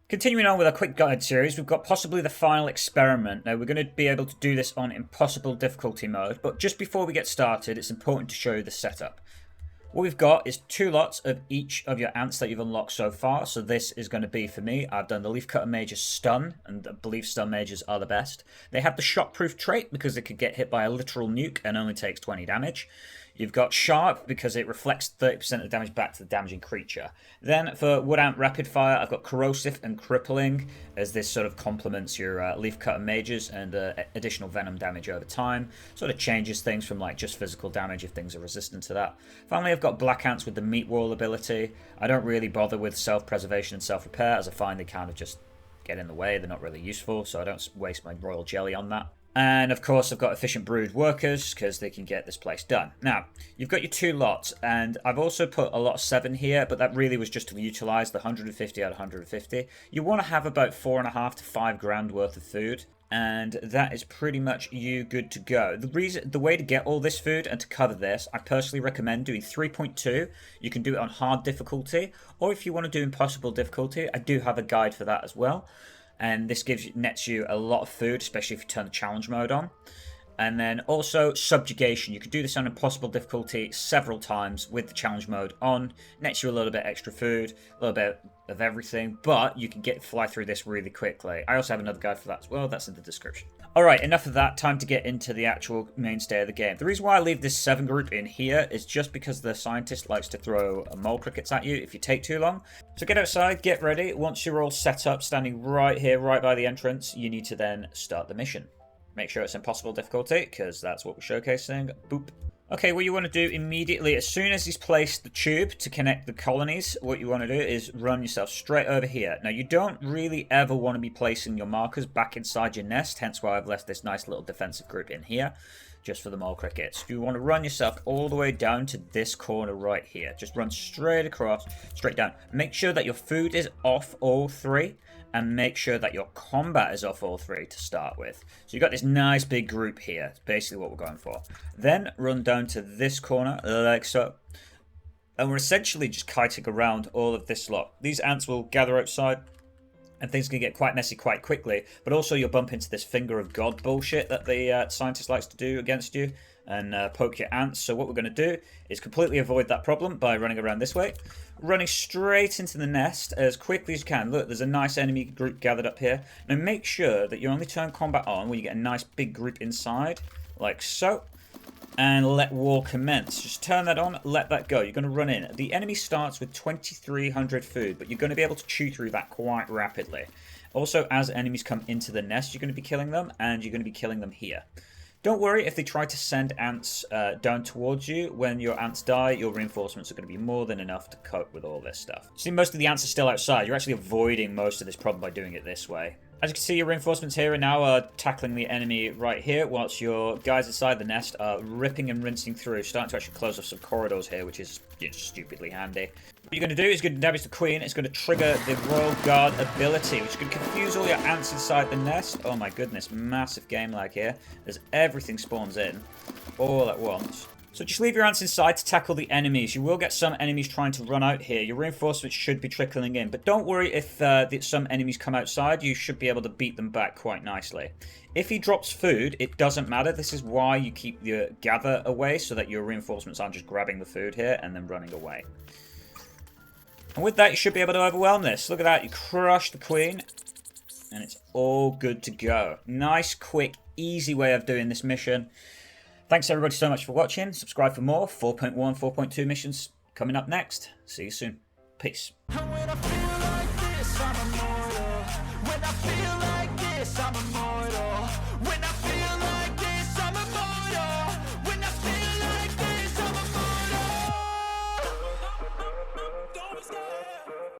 Continuing on with our quick guide series, we've got possibly the final experiment. Now, we're going to be able to do this on impossible difficulty mode, but just before we get started, it's important to show you the setup. What we've got is 2 lots of each of your ants that you've unlocked so far. So this is going to be, for me, I've done the Leafcutter Mage's stun, and I believe stun mages are the best. They have the shockproof trait because it could get hit by a literal nuke and only takes 20 damage. You've got Sharp because it reflects 30% of the damage back to the damaging creature. Then for Wood Ant Rapid Fire, I've got Corrosive and Crippling, as this sort of complements your Leafcutter Mages and additional Venom damage over time. Sort of changes things from like just physical damage if things are resistant to that. Finally, I've got Black Ants with the Meat Wall ability. I don't really bother with self-preservation and self-repair, as I find they kind of just get in the way. They're not really useful, so I don't waste my Royal Jelly on that. And of course, I've got Efficient Brood Workers because they can get this place done. Now, you've got your 2 lots, and I've also put a lot 7 here, but that really was just to utilize the 150 out of 150. You want to have about 4.5 to 5 grand worth of food, and that is pretty much you good to go. The way to get all this food and to cover this, I personally recommend doing 3.2. You can do it on hard difficulty, or if you want to do impossible difficulty, I do have a guide for that as well. And this nets you a lot of food, especially if you turn the challenge mode on. And then also subjugation. You can do this on impossible difficulty several times with the challenge mode on. Nets you a little bit extra food, a little bit of everything, but you can fly through this really quickly. I also have another guide for that as well. That's in the description. Alright, enough of that. Time to get into the actual mainstay of the game. The reason why I leave this 7 group in here is just because the scientist likes to throw mole crickets at you if you take too long. So get outside, get ready. Once you're all set up, standing right here, right by the entrance, you need to then start the mission. Make sure it's impossible difficulty, because that's what we're showcasing. Boop. Okay, what you want to do immediately, as soon as he's placed the tube to connect the colonies, what you want to do is run yourself straight over here. Now, you don't really ever want to be placing your markers back inside your nest, hence why I've left this nice little defensive group in here, just for the mole crickets. You want to run yourself all the way down to this corner right here. Just run straight across, straight down. Make sure that your food is off all 3. And make sure that your combat is off all 3 to start with. So you've got this nice big group here. It's basically what we're going for. Then run down to this corner, like so. And we're essentially just kiting around all of this lot. These ants will gather outside, and things can get quite messy quite quickly. But also you'll bump into this finger of God bullshit that the scientist likes to do against you. And poke your ants. So what we're going to do is completely avoid that problem by running around this way. Running straight into the nest as quickly as you can. Look, there's a nice enemy group gathered up here. Now make sure that you only turn combat on when you get a nice big group inside. Like so. And let war commence. Just turn that on, let that go. You're going to run in. The enemy starts with 2,300 food, but you're going to be able to chew through that quite rapidly. Also, as enemies come into the nest, you're going to be killing them, and you're going to be killing them here. Don't worry if they try to send ants down towards you. When your ants die, your reinforcements are going to be more than enough to cope with all this stuff. See, most of the ants are still outside. You're actually avoiding most of this problem by doing it this way. As you can see, your reinforcements here are now tackling the enemy right here, whilst your guys inside the nest are ripping and rinsing through, starting to actually close off some corridors here, which is stupidly handy. What you're going to do is going to damage the queen. It's going to trigger the Royal Guard ability, which is going to confuse all your ants inside the nest. Oh my goodness, massive game lag here, as everything spawns in all at once. So just leave your ants inside to tackle the enemies. You will get some enemies trying to run out here. Your reinforcements should be trickling in. But don't worry if some enemies come outside. You should be able to beat them back quite nicely. If he drops food, it doesn't matter. This is why you keep your gather away, so that your reinforcements aren't just grabbing the food here and then running away. And with that, you should be able to overwhelm this. Look at that. You crush the queen. And it's all good to go. Nice, quick, easy way of doing this mission. Thanks everybody so much for watching. Subscribe for more 4.1, 4.2 missions coming up next. See you soon. Peace. And when I feel like this, I'm immortal. When I feel like this, I'm immortal.